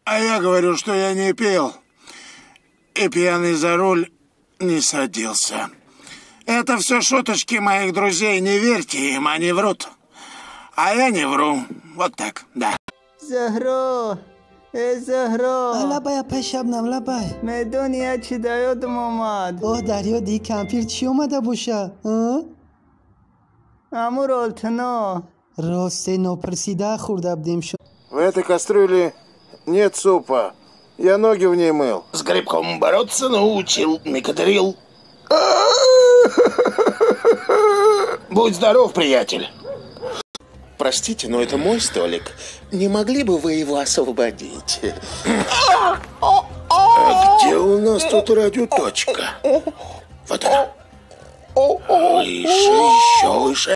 А я говорю, что я не пил. И пьяный за руль не садился. Это все шуточки моих друзей. Не верьте им, они врут. А я не вру. Вот так, да. زهرا زهرا لبای پشبنم لبای دنیا چی یادم اومد اوه دریا دی کمپیر چی اومده باشه امور التنا راسته ناپرسیده خورده بدیم شد. В этой кастрюле нет супа. Я ноги в ней мыл. С грибком бороться научил, не кадрил. Будь здоров, приятель. Простите, но это мой столик. Не могли бы вы его освободить? А где у нас тут радиоточка? Вот она. Выше, еще выше.